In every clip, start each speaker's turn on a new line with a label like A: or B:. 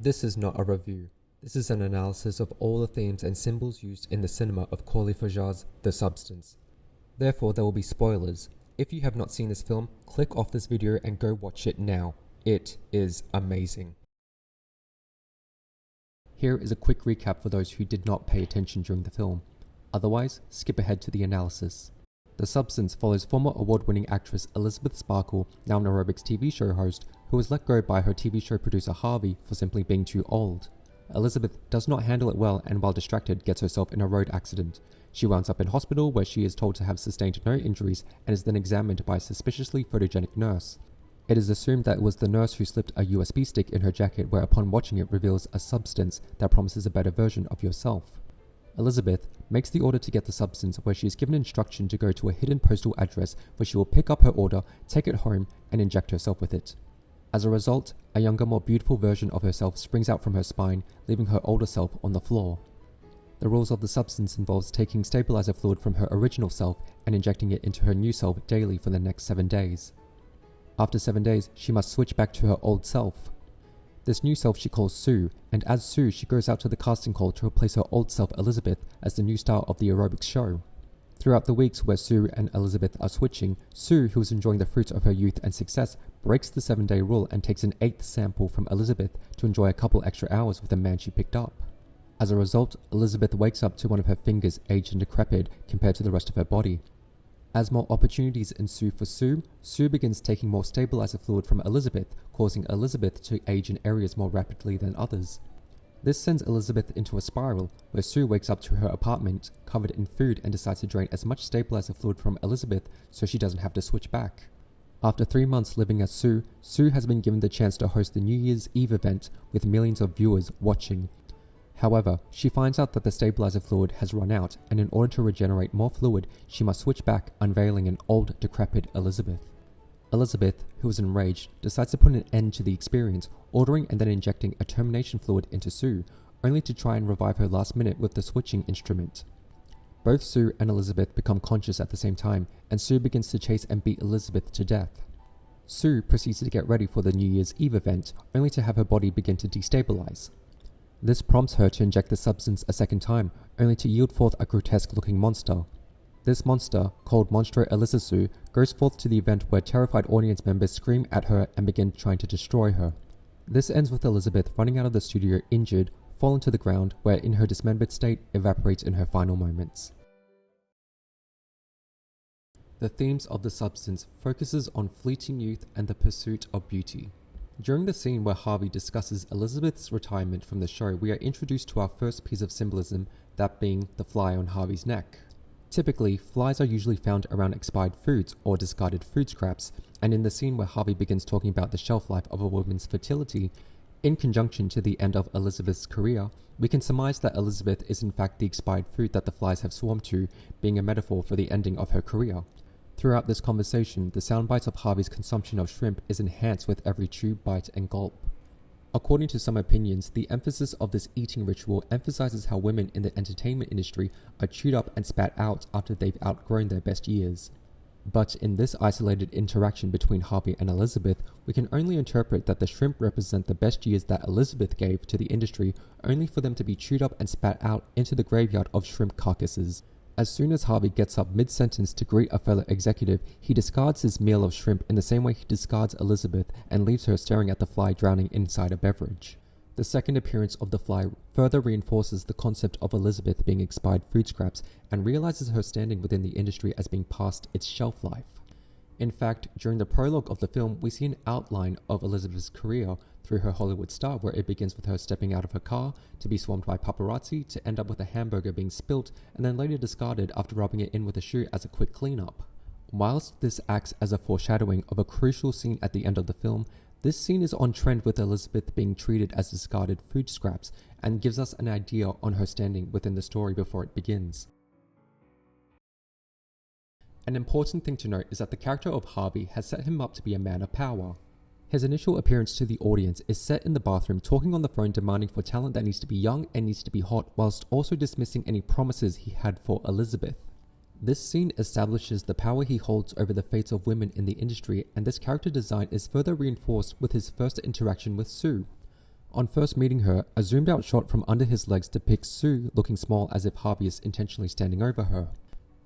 A: This is not a review. This is an analysis of all the themes and symbols used in the cinema of Coralie Fargeat's The Substance. Therefore, there will be spoilers. If you have not seen this film, click off this video and go watch it now. It is amazing. Here is a quick recap for those who did not pay attention during the film. Otherwise, skip ahead to the analysis. The Substance follows former award-winning actress Elizabeth Sparkle, now an aerobics TV show host, who was let go by her TV show producer Harvey for simply being too old. Elizabeth does not handle it well and while distracted gets herself in a road accident. She winds up in hospital where she is told to have sustained no injuries and is then examined by a suspiciously photogenic nurse. It is assumed that it was the nurse who slipped a USB stick in her jacket where upon watching it reveals a substance that promises a better version of yourself. Elizabeth makes the order to get the substance where she is given instruction to go to a hidden postal address where she will pick up her order, take it home and inject herself with it. As a result, a younger, more beautiful version of herself springs out from her spine, leaving her older self on the floor. The rules of the substance involves taking stabilizer fluid from her original self and injecting it into her new self daily for the next 7 days. After 7 days, she must switch back to her old self. This new self she calls Sue, and as Sue she goes out to the casting call to replace her old self Elizabeth as the new star of the aerobics show. Throughout the weeks where Sue and Elizabeth are switching, Sue, who is enjoying the fruits of her youth and success, breaks the 7-day rule and takes an 8th sample from Elizabeth to enjoy a couple extra hours with the man she picked up. As a result, Elizabeth wakes up to one of her fingers aged and decrepit compared to the rest of her body. As more opportunities ensue for Sue, Sue begins taking more stabilizer fluid from Elizabeth, causing Elizabeth to age in areas more rapidly than others. This sends Elizabeth into a spiral, where Sue wakes up to her apartment, covered in food and decides to drain as much stabilizer fluid from Elizabeth so she doesn't have to switch back. After 3 months living as Sue, Sue has been given the chance to host the New Year's Eve event with millions of viewers watching. However, she finds out that the stabilizer fluid has run out, and in order to regenerate more fluid, she must switch back, unveiling an old, decrepit Elizabeth. Elizabeth, who is enraged, decides to put an end to the experience, ordering and then injecting a termination fluid into Sue, only to try and revive her last minute with the switching instrument. Both Sue and Elizabeth become conscious at the same time, and Sue begins to chase and beat Elizabeth to death. Sue proceeds to get ready for the New Year's Eve event, only to have her body begin to destabilize. This prompts her to inject the substance a second time, only to yield forth a grotesque-looking monster. This monster, called Monstro Elisasu, goes forth to the event where terrified audience members scream at her and begin trying to destroy her. This ends with Elizabeth running out of the studio injured, falling to the ground, where in her dismembered state evaporates in her final moments. The themes of The Substance focuses on fleeting youth and the pursuit of beauty. During the scene where Harvey discusses Elizabeth's retirement from the show, we are introduced to our first piece of symbolism, that being the fly on Harvey's neck. Typically, flies are usually found around expired foods or discarded food scraps, and in the scene where Harvey begins talking about the shelf life of a woman's fertility, in conjunction to the end of Elizabeth's career, we can surmise that Elizabeth is in fact the expired food that the flies have swarmed to, being a metaphor for the ending of her career. Throughout this conversation, the soundbites of Harvey's consumption of shrimp is enhanced with every chew, bite, and gulp. According to some opinions, the emphasis of this eating ritual emphasizes how women in the entertainment industry are chewed up and spat out after they've outgrown their best years. But in this isolated interaction between Harvey and Elizabeth, we can only interpret that the shrimp represent the best years that Elizabeth gave to the industry, only for them to be chewed up and spat out into the graveyard of shrimp carcasses. As soon as Harvey gets up mid-sentence to greet a fellow executive, he discards his meal of shrimp in the same way he discards Elizabeth and leaves her staring at the fly drowning inside a beverage. The second appearance of the fly further reinforces the concept of Elizabeth being expired food scraps and realizes her standing within the industry as being past its shelf life. In fact, during the prologue of the film, we see an outline of Elizabeth's career through her Hollywood star, where it begins with her stepping out of her car to be swarmed by paparazzi to end up with a hamburger being spilt and then later discarded after rubbing it in with a shoe as a quick cleanup. Whilst this acts as a foreshadowing of a crucial scene at the end of the film, this scene is on trend with Elizabeth being treated as discarded food scraps and gives us an idea on her standing within the story before it begins. An important thing to note is that the character of Harvey has set him up to be a man of power. His initial appearance to the audience is set in the bathroom talking on the phone demanding for talent that needs to be young and needs to be hot, whilst also dismissing any promises he had for Elizabeth. This scene establishes the power he holds over the fates of women in the industry, and this character design is further reinforced with his first interaction with Sue. On first meeting her, a zoomed out shot from under his legs depicts Sue looking small as if Harvey is intentionally standing over her.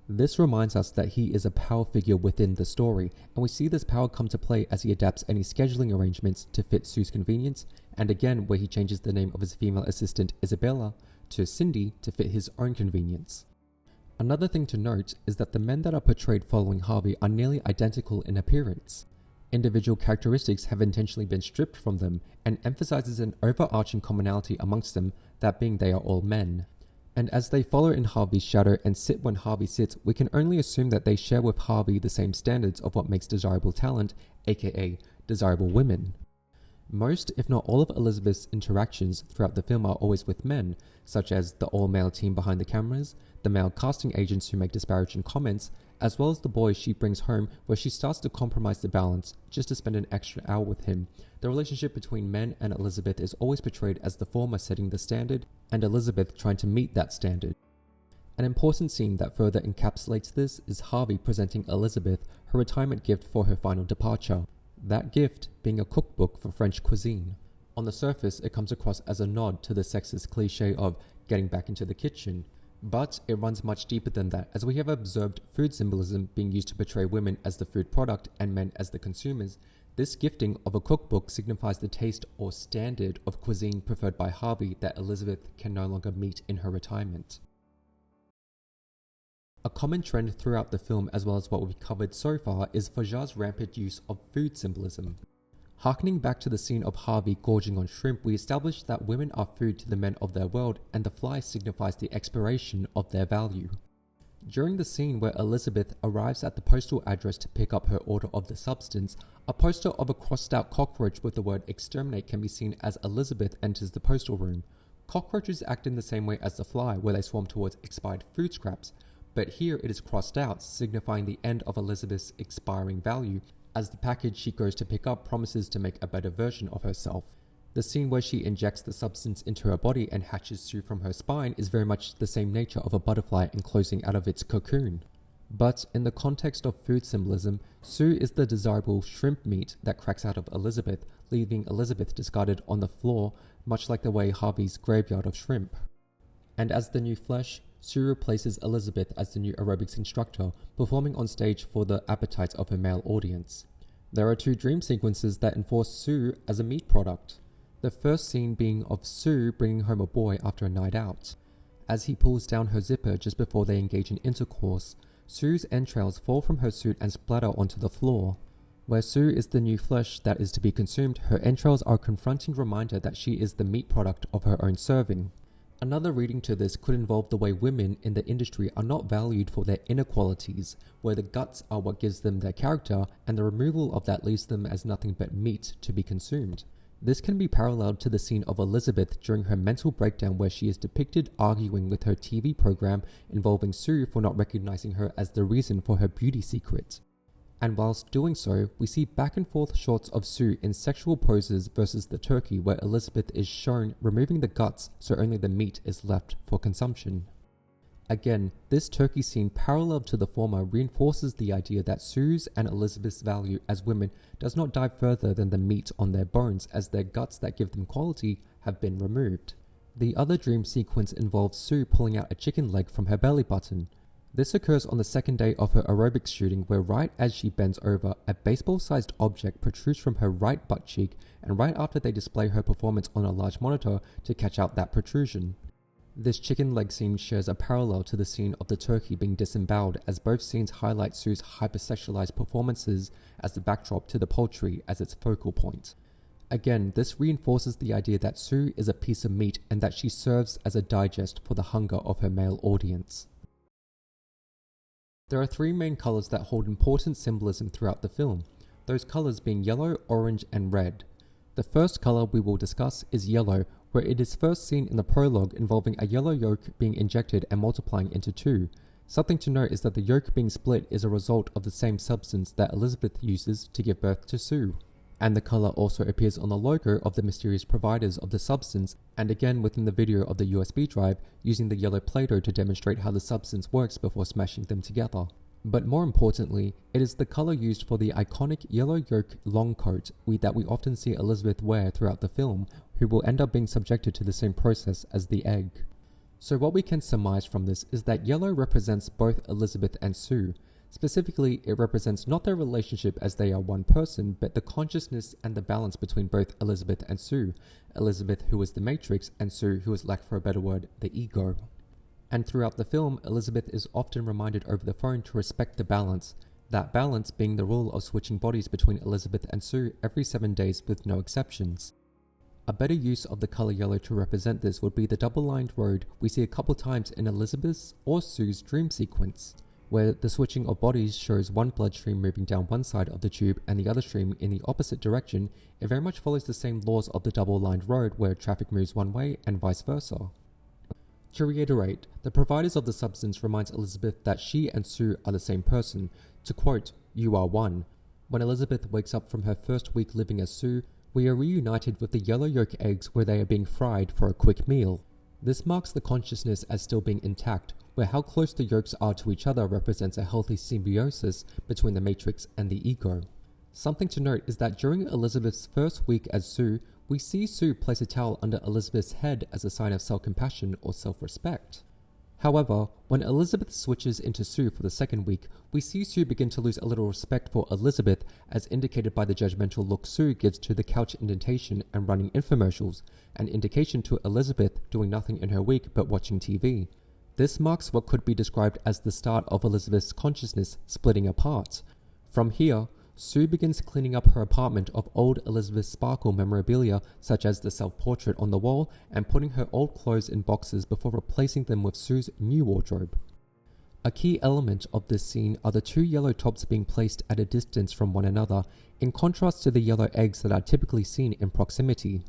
A: This reminds us that he is a power figure within the story, and we see this power come to play as he adapts any scheduling arrangements to fit Sue's convenience, and again where he changes the name of his female assistant Isabella to Cindy to fit his own convenience. Another thing to note is that the men that are portrayed following Harvey are nearly identical in appearance. Individual characteristics have intentionally been stripped from them and emphasizes an overarching commonality amongst them, that being they are all men. And as they follow in Harvey's shadow and sit when Harvey sits, we can only assume that they share with Harvey the same standards of what makes desirable talent, aka desirable women. Most, if not all of Elizabeth's interactions throughout the film are always with men, such as the all-male team behind the cameras, the male casting agents who make disparaging comments, as well as the boys she brings home where she starts to compromise the balance just to spend an extra hour with him. The relationship between men and Elizabeth is always portrayed as the former setting the standard and Elizabeth trying to meet that standard. An important scene that further encapsulates this is Harvey presenting Elizabeth her retirement gift for her final departure. That gift being a cookbook for French cuisine. On the surface, it comes across as a nod to the sexist cliche of getting back into the kitchen, but it runs much deeper than that, as we have observed food symbolism being used to portray women as the food product and men as the consumers. This gifting of a cookbook signifies the taste or standard of cuisine preferred by Harvey that Elizabeth can no longer meet in her retirement. A common trend throughout the film, as well as what we've covered so far, is Fargeat's rampant use of food symbolism. Harkening back to the scene of Harvey gorging on shrimp, we established that women are food to the men of their world, and the fly signifies the expiration of their value. During the scene where Elizabeth arrives at the postal address to pick up her order of the substance, a poster of a crossed out cockroach with the word exterminate can be seen as Elizabeth enters the postal room. Cockroaches act in the same way as the fly, where they swarm towards expired food scraps, but here it is crossed out, signifying the end of Elizabeth's expiring value, as the package she goes to pick up promises to make a better version of herself. The scene where she injects the substance into her body and hatches Sue from her spine is very much the same nature of a butterfly enclosing out of its cocoon. But in the context of food symbolism, Sue is the desirable shrimp meat that cracks out of Elizabeth, leaving Elizabeth discarded on the floor, much like the way Harvey's graveyard of shrimp. And as the new flesh, Sue replaces Elizabeth as the new aerobics instructor, performing on stage for the appetites of her male audience. There are two dream sequences that enforce Sue as a meat product. The first scene being of Sue bringing home a boy after a night out. As he pulls down her zipper just before they engage in intercourse, Sue's entrails fall from her suit and splatter onto the floor. Where Sue is the new flesh that is to be consumed, her entrails are a confronting reminder that she is the meat product of her own serving. Another reading to this could involve the way women in the industry are not valued for their inner qualities, where the guts are what gives them their character, and the removal of that leaves them as nothing but meat to be consumed. This can be paralleled to the scene of Elizabeth during her mental breakdown, where she is depicted arguing with her TV program involving Sue for not recognizing her as the reason for her beauty secret. And whilst doing so, we see back and forth shots of Sue in sexual poses versus the turkey, where Elizabeth is shown removing the guts so only the meat is left for consumption. Again, this turkey scene parallel to the former reinforces the idea that Sue's and Elizabeth's value as women does not dive further than the meat on their bones, as their guts that give them quality have been removed. The other dream sequence involves Sue pulling out a chicken leg from her belly button. This occurs on the second day of her aerobics shooting, where right as she bends over, a baseball-sized object protrudes from her right butt cheek, and right after they display her performance on a large monitor to catch out that protrusion. This chicken leg scene shares a parallel to the scene of the turkey being disemboweled, as both scenes highlight Sue's hypersexualized performances as the backdrop to the poultry as its focal point. Again, this reinforces the idea that Sue is a piece of meat and that she serves as a digest for the hunger of her male audience. There are three main colors that hold important symbolism throughout the film, those colors being yellow, orange, and red. The first color we will discuss is yellow, where it is first seen in the prologue involving a yellow yolk being injected and multiplying into two. Something to note is that the yolk being split is a result of the same substance that Elizabeth uses to give birth to Sue. And the color also appears on the logo of the mysterious providers of the substance, and again within the video of the USB drive, using the yellow Play-Doh to demonstrate how the substance works before smashing them together. But more importantly, it is the color used for the iconic yellow yolk long coat that we often see Elizabeth wear throughout the film, who will end up being subjected to the same process as the egg. So what we can surmise from this is that yellow represents both Elizabeth and Sue. Specifically, it represents not their relationship as they are one person, but the consciousness and the balance between both Elizabeth and Sue. Elizabeth, who is the matrix, and Sue, who is, lack for a better word, the ego. And throughout the film, Elizabeth is often reminded over the phone to respect the balance, that balance being the rule of switching bodies between Elizabeth and Sue every 7 days with no exceptions. A better use of the color yellow to represent this would be the double-lined road we see a couple times in Elizabeth's or Sue's dream sequence, where the switching of bodies shows one bloodstream moving down one side of the tube and the other stream in the opposite direction. It very much follows the same laws of the double-lined road where traffic moves one way and vice versa. To reiterate, the providers of the substance reminds Elizabeth that she and Sue are the same person. To quote, "You are one." When Elizabeth wakes up from her first week living as Sue, we are reunited with the yellow yolk eggs where they are being fried for a quick meal. This marks the consciousness as still being intact, where how close the yolks are to each other represents a healthy symbiosis between the matrix and the ego. Something to note is that during Elizabeth's first week as Sue, we see Sue place a towel under Elizabeth's head as a sign of self-compassion or self-respect. However, when Elizabeth switches into Sue for the second week, we see Sue begin to lose a little respect for Elizabeth, as indicated by the judgmental look Sue gives to the couch indentation and running infomercials, an indication to Elizabeth doing nothing in her week but watching TV. This marks what could be described as the start of Elizabeth's consciousness splitting apart. From here, Sue begins cleaning up her apartment of old Elizabeth Sparkle memorabilia such as the self-portrait on the wall and putting her old clothes in boxes before replacing them with Sue's new wardrobe. A key element of this scene are the two yellow tops being placed at a distance from one another, in contrast to the yellow eggs that are typically seen in proximity.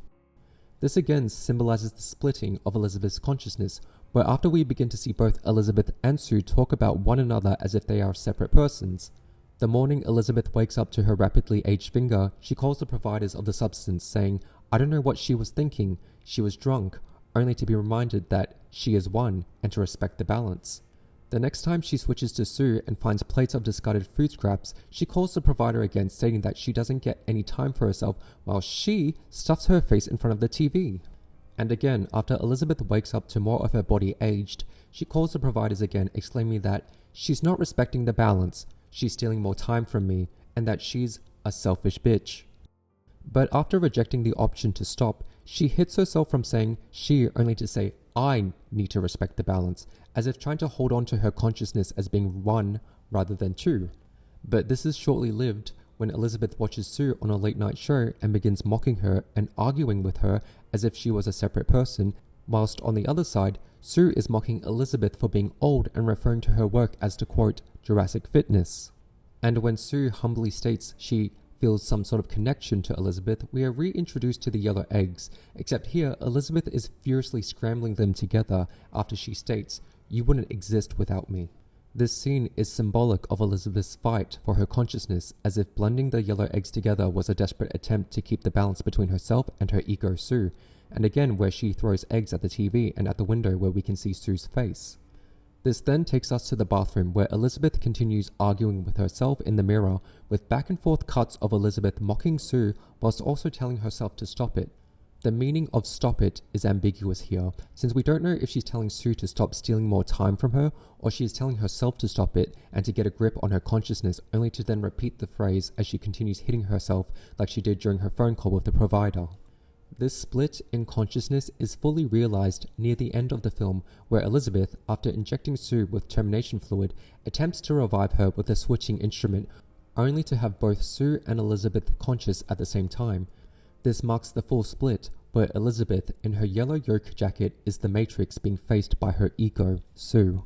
A: This again symbolizes the splitting of Elizabeth's consciousness, where after we begin to see both Elizabeth and Sue talk about one another as if they are separate persons. The morning Elizabeth wakes up to her rapidly aged finger, she calls the providers of the substance saying, "I don't know what she was thinking, she was drunk," only to be reminded that she is one and to respect the balance. The next time she switches to Sue and finds plates of discarded food scraps, she calls the provider again stating that she doesn't get any time for herself while she stuffs her face in front of the TV. And again, after Elizabeth wakes up to more of her body aged, she calls the providers again exclaiming that she's not respecting the balance, she's stealing more time from me, and that she's a selfish bitch. But after rejecting the option to stop, she hits herself from saying she only to say I need to respect the balance, as if trying to hold on to her consciousness as being one rather than two. But this is shortly lived when Elizabeth watches Sue on a late night show and begins mocking her and arguing with her as if she was a separate person, whilst on the other side, Sue is mocking Elizabeth for being old and referring to her work as to quote, Jurassic fitness. And when Sue humbly states she feels some sort of connection to Elizabeth, we are reintroduced to the yellow eggs, except here Elizabeth is furiously scrambling them together after she states, "You wouldn't exist without me." This scene is symbolic of Elizabeth's fight for her consciousness, as if blending the yellow eggs together was a desperate attempt to keep the balance between herself and her ego Sue, and again where she throws eggs at the TV and at the window where we can see Sue's face. This then takes us to the bathroom where Elizabeth continues arguing with herself in the mirror, with back and forth cuts of Elizabeth mocking Sue whilst also telling herself to stop it. The meaning of stop it is ambiguous here, since we don't know if she's telling Sue to stop stealing more time from her, or she is telling herself to stop it and to get a grip on her consciousness, only to then repeat the phrase as she continues hitting herself like she did during her phone call with the provider. This split in consciousness is fully realized near the end of the film, where Elizabeth, after injecting Sue with termination fluid, attempts to revive her with a switching instrument, only to have both Sue and Elizabeth conscious at the same time. This marks the full split, where Elizabeth, in her yellow yoke jacket, is the Matrix being faced by her ego, Sue.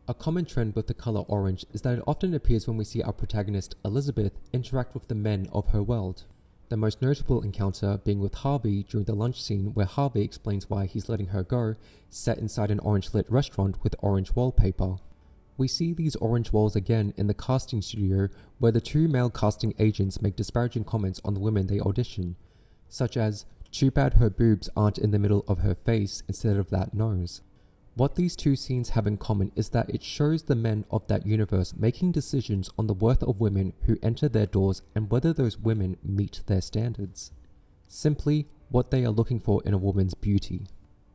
A: A common trend with the color orange is that it often appears when we see our protagonist, Elizabeth, interact with the men of her world. The most notable encounter being with Harvey during the lunch scene where Harvey explains why he's letting her go, set inside an orange-lit restaurant with orange wallpaper. We see these orange walls again in the casting studio where the two male casting agents make disparaging comments on the women they audition, such as, "Too bad her boobs aren't in the middle of her face instead of that nose." What these two scenes have in common is that it shows the men of that universe making decisions on the worth of women who enter their doors and whether those women meet their standards. simply what they are looking for in a woman's beauty.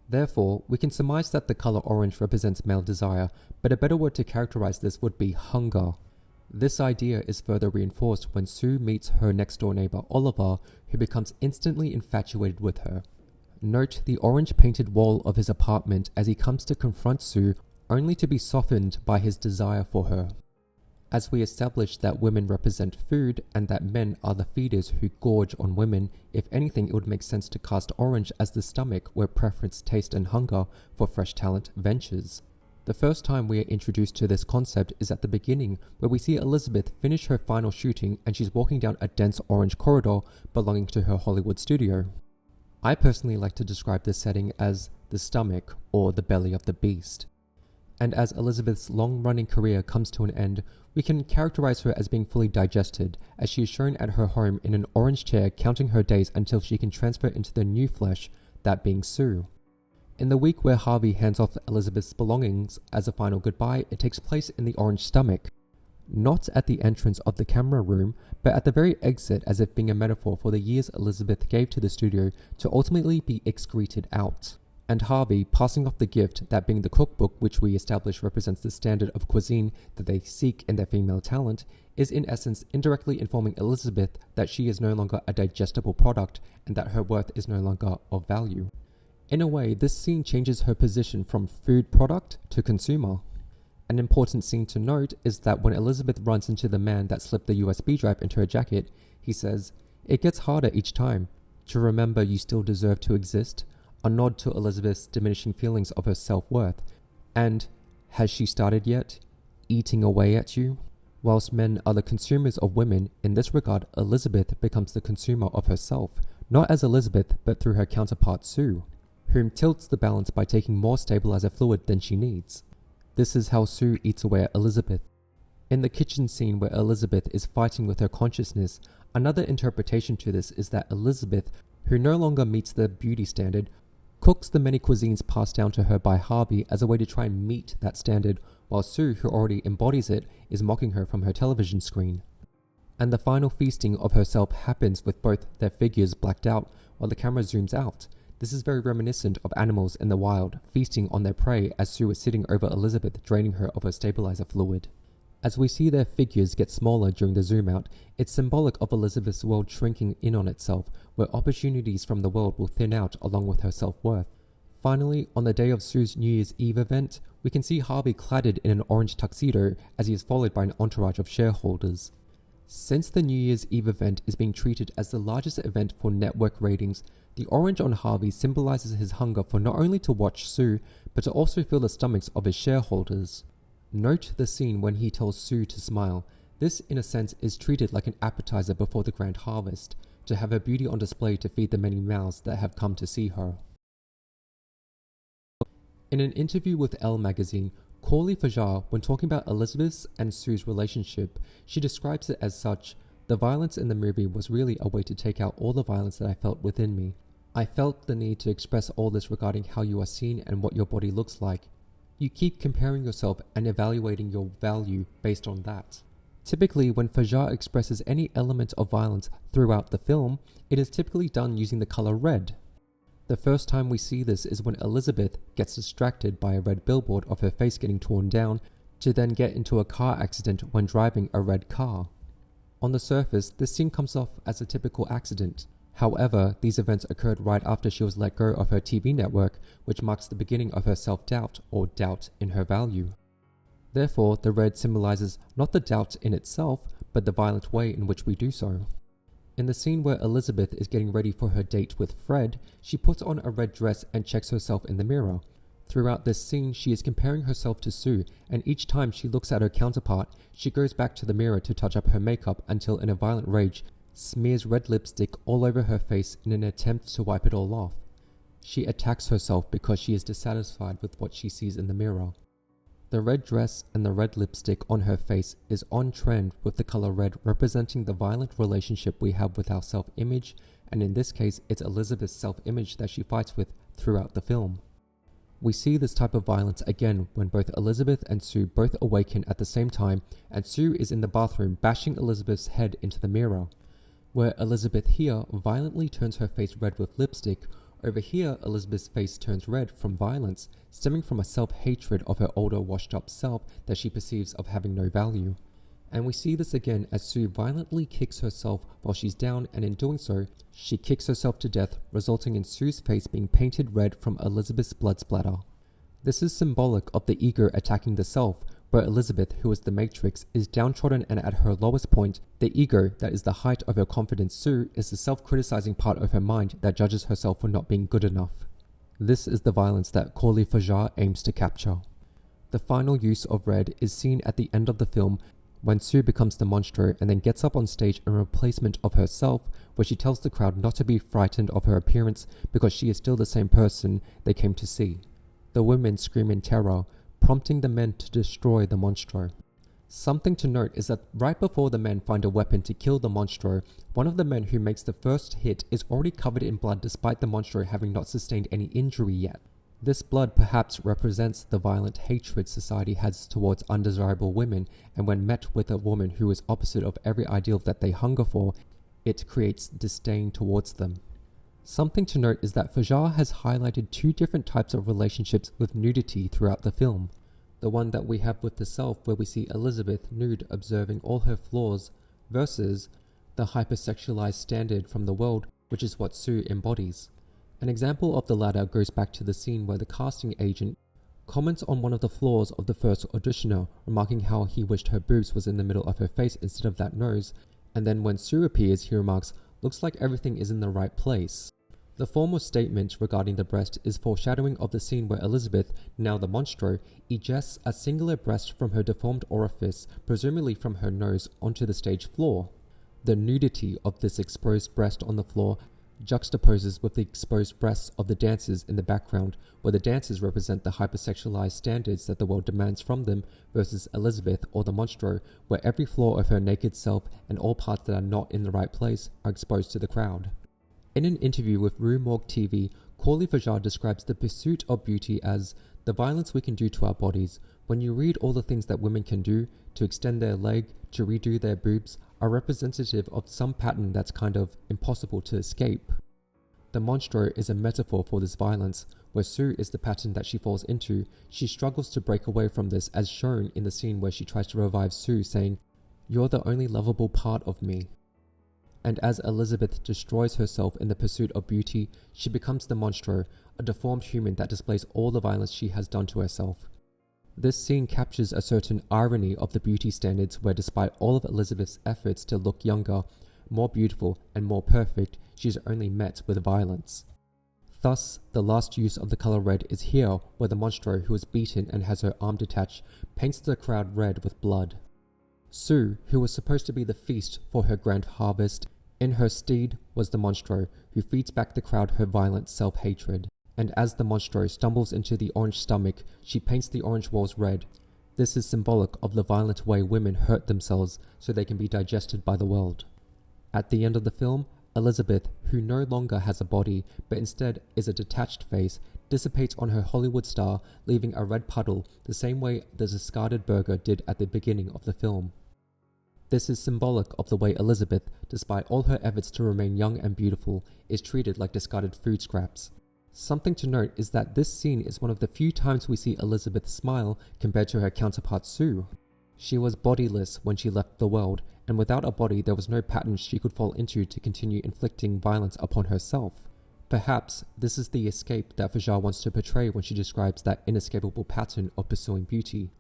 A: Therefore, we can surmise that the color orange represents male desire, but a better word to characterize this would be hunger. This idea is further reinforced when Sue meets her next-door neighbor Oliver, who becomes instantly infatuated with her. Note the orange-painted wall of his apartment as he comes to confront Sue, only to be softened by his desire for her. As we established that women represent food and that men are the feeders who gorge on women, if anything it would make sense to cast orange as the stomach where preference, taste and hunger for fresh talent ventures. The first time we are introduced to this concept is at the beginning, where we see Elizabeth finish her final shooting and she's walking down a dense orange corridor belonging to her Hollywood studio. I personally like to describe this setting as the stomach or the belly of the beast. And as Elizabeth's long-running career comes to an end, we can characterize her as being fully digested, as she is shown at her home in an orange chair counting her days until she can transfer into the new flesh, that being Sue. In the week where Harvey hands off Elizabeth's belongings as a final goodbye, it takes place in the orange stomach. Not at the entrance of the camera room, but at the very exit, as if being a metaphor for the years Elizabeth gave to the studio to ultimately be excreted out. And Harvey passing off the gift, that being the cookbook, which we establish represents the standard of cuisine that they seek in their female talent, is in essence indirectly informing Elizabeth that she is no longer a digestible product and that her worth is no longer of value. In a way, this scene changes her position from food product to consumer. An important scene to note is that when Elizabeth runs into the man that slipped the USB drive into her jacket, he says, "It gets harder each time. To remember you still deserve to exist," a nod to Elizabeth's diminishing feelings of her self-worth, and "Has she started yet? Eating away at you?" Whilst men are the consumers of women, in this regard Elizabeth becomes the consumer of herself, not as Elizabeth but through her counterpart Sue, whom tilts the balance by taking more stabilizer fluid than she needs. This is how Sue eats away at Elizabeth. In the kitchen scene where Elizabeth is fighting with her consciousness, another interpretation to this is that Elizabeth, who no longer meets the beauty standard, cooks the many cuisines passed down to her by Harvey as a way to try and meet that standard, while Sue, who already embodies it, is mocking her from her television screen. And the final feasting of herself happens with both their figures blacked out while the camera zooms out. This is very reminiscent of animals in the wild, feasting on their prey as Sue is sitting over Elizabeth, draining her of her stabilizer fluid. As we see their figures get smaller during the zoom out, it's symbolic of Elizabeth's world shrinking in on itself, where opportunities from the world will thin out along with her self-worth. Finally, on the day of Sue's New Year's Eve event, we can see Harvey cladded in an orange tuxedo as he is followed by an entourage of shareholders. Since the New Year's Eve event is being treated as the largest event for network ratings, the orange on Harvey symbolizes his hunger for not only to watch Sue, but to also fill the stomachs of his shareholders. Note the scene when he tells Sue to smile. This, in a sense, is treated like an appetizer before the grand harvest, to have her beauty on display to feed the many mouths that have come to see her. In an interview with Elle magazine, Coralie Fargeat, when talking about Elizabeth's and Sue's relationship, she describes it as such: "The violence in the movie was really a way to take out all the violence that I felt within me. I felt the need to express all this regarding how you are seen and what your body looks like. You keep comparing yourself and evaluating your value based on that." Typically, when Fargeat expresses any element of violence throughout the film, it is typically done using the color red. The first time we see this is when Elizabeth gets distracted by a red billboard of her face getting torn down, to then get into a car accident when driving a red car. On the surface, this scene comes off as a typical accident. However, these events occurred right after she was let go of her TV network, which marks the beginning of her self-doubt or doubt in her value. Therefore, the red symbolizes not the doubt in itself, but the violent way in which we do so. In the scene where Elizabeth is getting ready for her date with Fred, she puts on a red dress and checks herself in the mirror. Throughout this scene, she is comparing herself to Sue, and each time she looks at her counterpart, she goes back to the mirror to touch up her makeup until, in a violent rage, smears red lipstick all over her face in an attempt to wipe it all off. She attacks herself because she is dissatisfied with what she sees in the mirror. The red dress and the red lipstick on her face is on trend with the color red representing the violent relationship we have with our self-image, and in this case it's Elizabeth's self-image that she fights with throughout the film. We see this type of violence again when both Elizabeth and Sue both awaken at the same time, and Sue is in the bathroom bashing Elizabeth's head into the mirror. Where Elizabeth here violently turns her face red with lipstick, over here Elizabeth's face turns red from violence, stemming from a self-hatred of her older washed-up self that she perceives of having no value. And we see this again as Sue violently kicks herself while she's down, and in doing so, she kicks herself to death, resulting in Sue's face being painted red from Elizabeth's blood splatter. This is symbolic of the ego attacking the self, where Elizabeth, who is the Matrix, is downtrodden and at her lowest point. The ego, that is the height of her confidence, Sue, is the self-criticizing part of her mind that judges herself for not being good enough. This is the violence that Coralie Fargeat aims to capture. The final use of red is seen at the end of the film, when Sue becomes the monster and then gets up on stage in replacement of herself, where she tells the crowd not to be frightened of her appearance because she is still the same person they came to see. The women scream in terror, prompting the men to destroy the monstro. Something to note is that right before the men find a weapon to kill the monstro, one of the men who makes the first hit is already covered in blood despite the monstro having not sustained any injury yet. This blood perhaps represents the violent hatred society has towards undesirable women, and when met with a woman who is opposite of every ideal that they hunger for, it creates disdain towards them. Something to note is that Fargeat has highlighted two different types of relationships with nudity throughout the film. The one that we have with the self, where we see Elizabeth nude observing all her flaws, versus the hypersexualized standard from the world, which is what Sue embodies. An example of the latter goes back to the scene where the casting agent comments on one of the flaws of the first auditioner, remarking how he wished her boobs was in the middle of her face instead of that nose, and then when Sue appears, he remarks, "Looks like everything is in the right place." The formal statement regarding the breast is foreshadowing of the scene where Elizabeth, now the monstro, ejects a singular breast from her deformed orifice, presumably from her nose, onto the stage floor. The nudity of this exposed breast on the floor juxtaposes with the exposed breasts of the dancers in the background, where the dancers represent the hypersexualized standards that the world demands from them, versus Elizabeth, or the monstro, where every flaw of her naked self and all parts that are not in the right place are exposed to the crowd. In an interview with Rue Morgue TV, Coralie Fargeat describes the pursuit of beauty as the violence we can do to our bodies. When you read all the things that women can do, to extend their leg, to redo their boobs, are representative of some pattern that's kind of impossible to escape. The monstro is a metaphor for this violence, where Sue is the pattern that she falls into. She struggles to break away from this, as shown in the scene where she tries to revive Sue, saying, "You're the only lovable part of me." And as Elizabeth destroys herself in the pursuit of beauty, she becomes the monstro, a deformed human that displays all the violence she has done to herself. This scene captures a certain irony of the beauty standards, where despite all of Elizabeth's efforts to look younger, more beautiful, and more perfect, she is only met with violence. Thus, the last use of the color red is here, where the monstro, who is beaten and has her arm detached, paints the crowd red with blood. Sue, who was supposed to be the feast for her grand harvest, in her stead was the monstro, who feeds back the crowd her violent self-hatred. And as the monstro stumbles into the orange stomach, she paints the orange walls red. This is symbolic of the violent way women hurt themselves so they can be digested by the world. At the end of the film, Elizabeth, who no longer has a body, but instead is a detached face, dissipates on her Hollywood star, leaving a red puddle, the same way the discarded burger did at the beginning of the film. This is symbolic of the way Elizabeth, despite all her efforts to remain young and beautiful, is treated like discarded food scraps. Something to note is that this scene is one of the few times we see Elizabeth smile compared to her counterpart Sue. She was bodiless when she left the world, and without a body there was no pattern she could fall into to continue inflicting violence upon herself. Perhaps this is the escape that Fargeat wants to portray when she describes that inescapable pattern of pursuing beauty.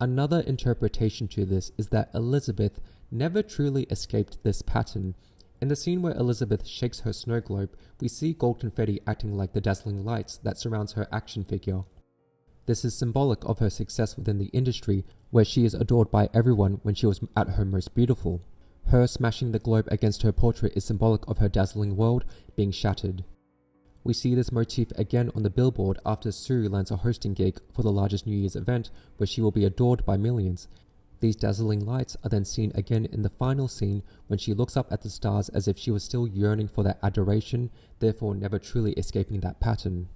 A: Another interpretation to this is that Elizabeth never truly escaped this pattern. In the scene where Elizabeth shakes her snow globe, we see gold confetti acting like the dazzling lights that surrounds her action figure. This is symbolic of her success within the industry, where she is adored by everyone when she was at her most beautiful. Her smashing the globe against her portrait is symbolic of her dazzling world being shattered. We see this motif again on the billboard after Sue lands a hosting gig for the largest New Year's event, where she will be adored by millions. These dazzling lights are then seen again in the final scene when she looks up at the stars as if she was still yearning for their adoration, therefore never truly escaping that pattern.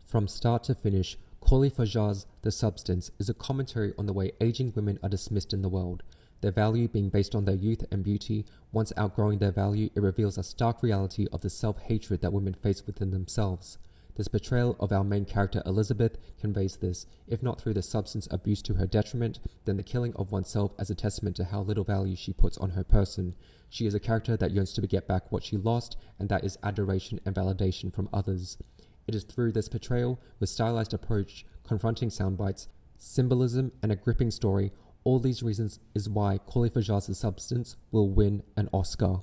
A: From start to finish, Coralie Fargeat's The Substance is a commentary on the way aging women are dismissed in the world. their value being based on their youth and beauty. Once outgrowing their value, it reveals a stark reality of the self-hatred that women face within themselves. This portrayal of our main character Elizabeth conveys this, if not through the substance abuse to her detriment, then the killing of oneself as a testament to how little value she puts on her person. She is a character that yearns to get back what she lost, and that is adoration and validation from others. It is through this portrayal, with stylized approach, confronting soundbites, symbolism, and a gripping story, all these reasons is why Fargeat's Substance will win an Oscar.